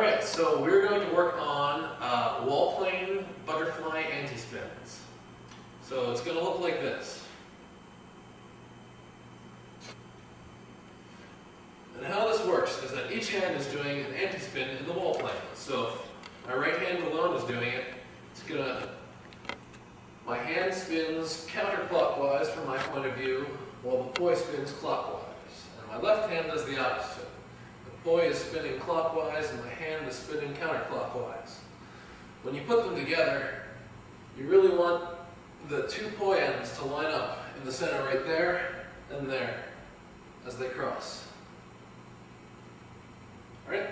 Alright, so we're going to work on wall plane butterfly anti-spins. So it's going to look like this. And how this works is that each hand is doing an anti-spin in the wall plane. So if my right hand alone is doing it, my hand spins counterclockwise from my point of view, while the poi spins clockwise. And my left hand does the opposite. The poi is spinning clockwise and my hand is spinning counterclockwise. When you put them together, you really want the two poi ends to line up in the center right there and there as they cross. Alright?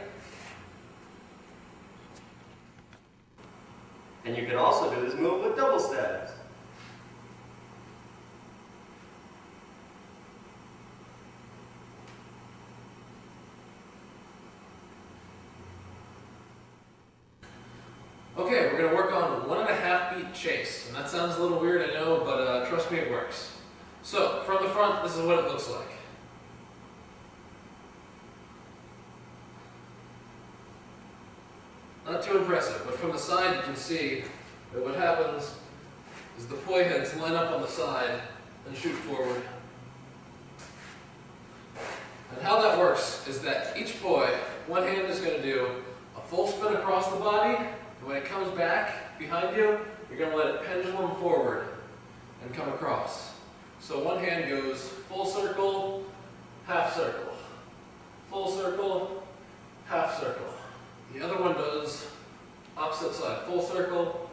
And you can also do this move with double stabs. Okay, we're going to work on 1.5 beat chase. And that sounds a little weird, I know, but trust me, it works. So, from the front, this is what it looks like. Not too impressive, but from the side you can see that what happens is the poi heads line up on the side and shoot forward. And how that works is that each poi, one hand is going to do a full spin across the body, and when it comes back behind you, you're going to let it pendulum forward and come across. So one hand goes full circle, half circle, full circle, half circle. The other one does opposite side, full circle,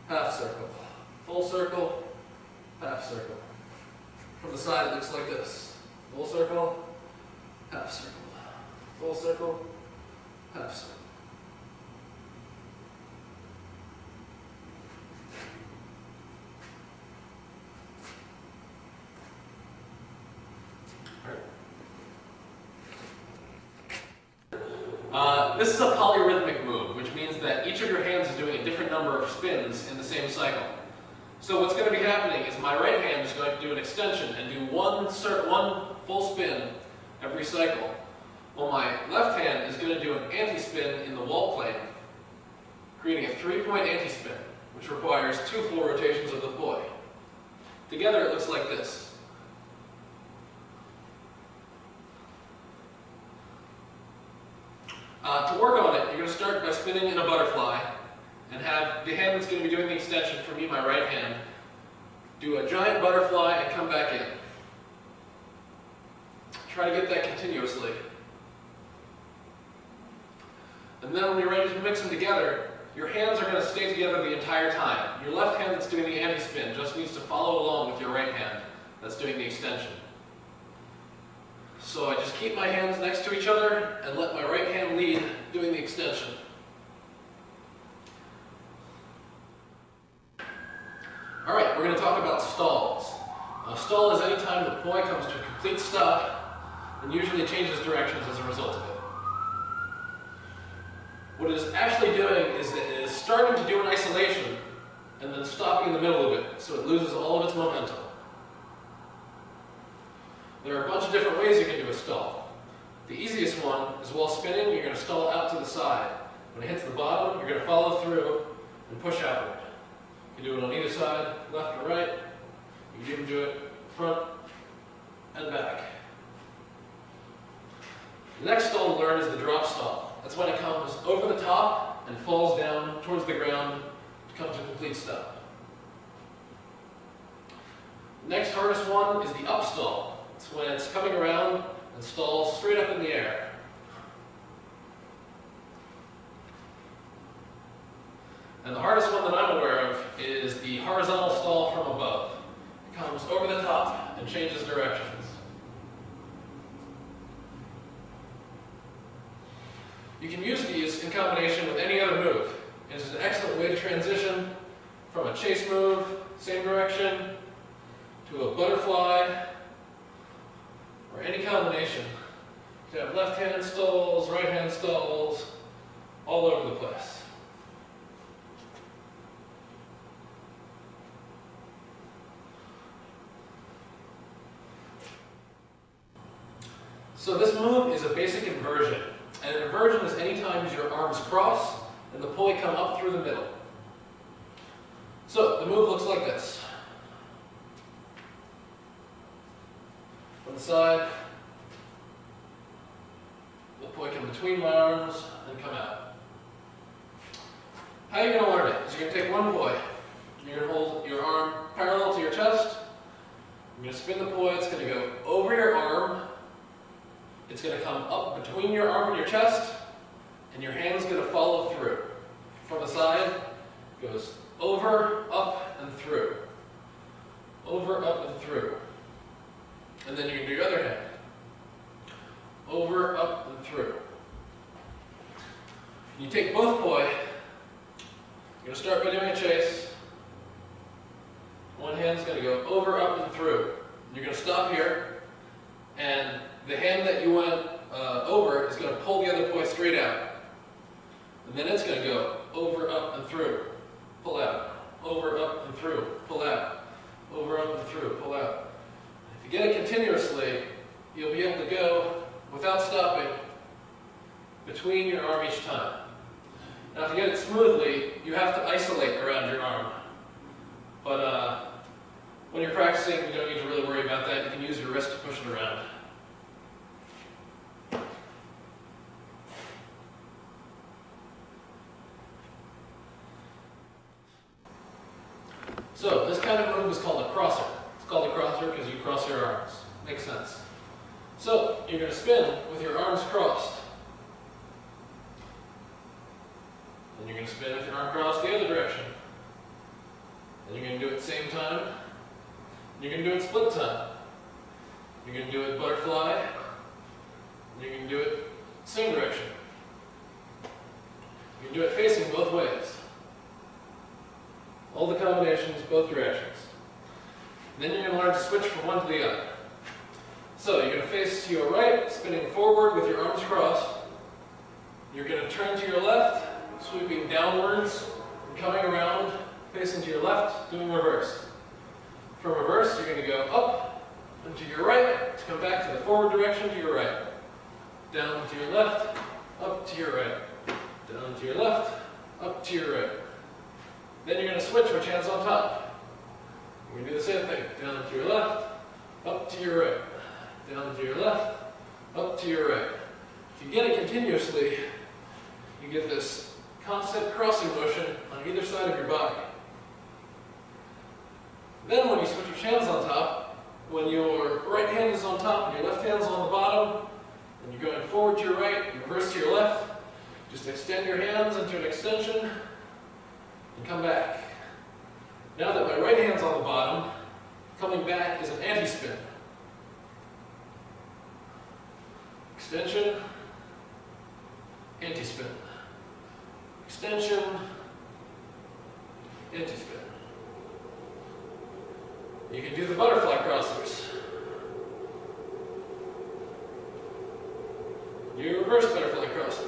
half circle, full circle, half circle. From the side it looks like this. Full circle, half circle, full circle, half circle. This is a polyrhythmic move, which means that each of your hands is doing a different number of spins in the same cycle. So what's going to be happening is my right hand is going to do an extension and do one full spin every cycle, while my left hand is going to do an anti-spin in the wall plane, creating a 3-point anti-spin, which requires 2 full rotations of the poi. Together it looks like this. To work on it, you're going to start by spinning in a butterfly and have the hand that's going to be doing the extension, for me, my right hand, do a giant butterfly and come back in. Try to get that continuously. And then when you're ready to mix them together, your hands are going to stay together the entire time. Your left hand that's doing the anti-spin just needs to follow along with your right hand that's doing the extension. So I just keep my hands next to each other and let my right hand lead doing the extension. Alright, we're going to talk about stalls. A stall is any time the poi comes to a complete stop and usually changes directions as a result of it. What it is actually doing is that it is starting to do an isolation and then stopping in the middle of it, so it loses all of its momentum. There are a bunch of different ways you can do a stall. The easiest one is while spinning, you're going to stall out to the side. When it hits the bottom, you're going to follow through and push outward. You can do it on either side, left or right. You can even do it front and back. The next stall to learn is the drop stall. That's when it comes over the top and falls down towards the ground to come to a complete stop. The next hardest one is the up stall. It's when it's coming around and stalls straight up in the air. And the hardest one that I'm aware of is the horizontal stall from above. It comes over the top and changes directions. You can use these in combination with any other move. It's an excellent way to transition from a chase move, same direction, to a butterfly, or any combination. You have left hand stalls, right hand stalls, all over the place. So this move is a basic inversion, And an inversion is any time your arms cross and the poi come up through the middle. So the move looks like this. From the side, the poi come between my arms and come out. How are you going to learn it? Is you're going to take one poi. You're going to hold your arm parallel to your chest. You're going to spin the poi. It's going to go over your arm. It's going to come up between your arm and your chest, and your hand's going to follow through. From the side, it goes over, up, and through. Over, up, and through. And then you can do your other hand. Over, up, and through. You take both poi. You're going to start by doing a chase. One hand's going to go over, up, and through. You're going to stop here, and the hand that you went over is going to pull the other poi straight out. And then it's going to go over, up, and through. Pull out. Over, up, and through. Pull out. Over, up, and through. Pull out. If you get it continuously, you'll be able to go without stopping between your arm each time. Now to get it smoothly, you have to isolate around your arm. But when you're practicing, you don't need to really worry about that. You can use your wrist to push it around. So this kind of move is called a crosser. It's called a crosser because you cross your arms. Makes sense. So you're going to spin with your arms crossed. Then you're going to spin with your arm crossed the other direction. Then you're going to do it at the same time. You're going to do it split time. You're going to do it butterfly. You're going to do it same direction. You can do it facing both ways. All the combinations, both directions. Then you're going to learn to switch from one to the other. So you're going to face to your right, spinning forward with your arms crossed. You're going to turn to your left, sweeping downwards, and coming around, facing to your left, doing reverse. From reverse, you're going to go up and to your right, to come back to the forward direction to your right. Down to your left, up to your right. Down to your left, up to your right. Then you're going to switch which hand's on top. We're going to do the same thing. Down to your left, up to your right. Down to your left, up to your right. If you get it continuously, you get this constant crossing motion on either side of your body. Then when you switch your hands on top, when your right hand is on top and your left hand's on the bottom, and you're going forward to your right, and reverse to your left, just extend your hands into an extension, and come back. Now that my right hand's on the bottom, coming back is an anti-spin. Extension, anti-spin. Extension, anti-spin. You can do the butterfly crossers. You reverse butterfly crossers.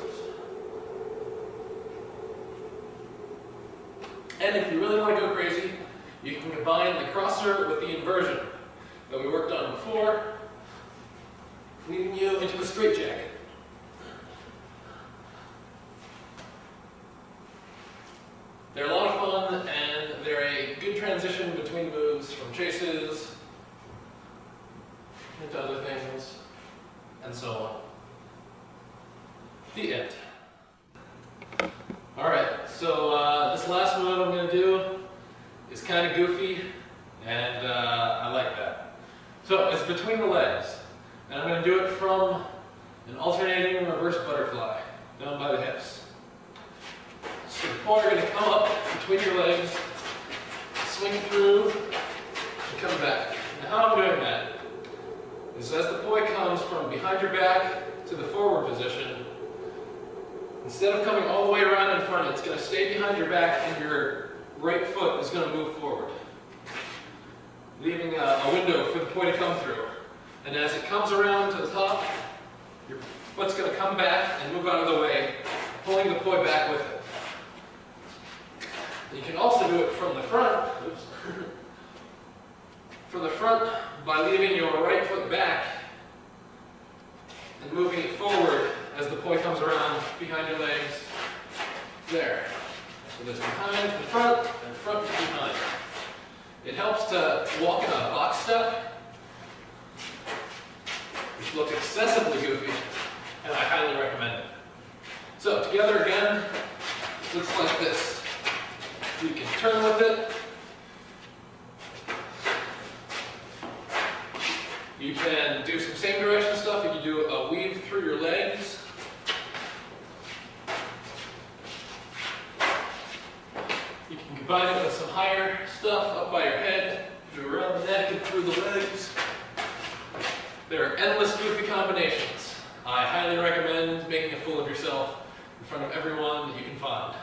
And if you really want to go crazy, you can combine the crosser with the inversion that we worked on before, leading you into a straightjacket. They're a lot of fun, and they're a good transition between moves from chases into other things, and so on. The end. Alright, so this last move I'm going to do is kind of goofy, and I like that. So it's between the legs, and I'm going to do it from an alternating reverse butterfly, down by the hips. So the poi are going to come up between your legs, swing through, and come back. Now how I'm doing that is as the poi comes from behind your back to the forward position, instead of coming all the way around in front, it's going to stay behind your back and your right foot is going to move forward, leaving a window for the poi to come through. And as it comes around to the top, your foot's going to come back and move out of the way, pulling the poi back with it. You can also do it from the front, oops, from the front by leaving your right foot back and moving it forward as the poi comes around behind your legs. There. So there's behind to the front, and front to behind. It helps to walk in a box step, which looks excessively goofy, and I highly recommend it. So together again, it looks like this. You can turn with it. You can do some same direction stuff. You can do a weave through your legs. You can combine it with some higher stuff up by your head, do around the neck and through the legs. There are endless goofy combinations. I highly recommend making a fool of yourself in front of everyone that you can find.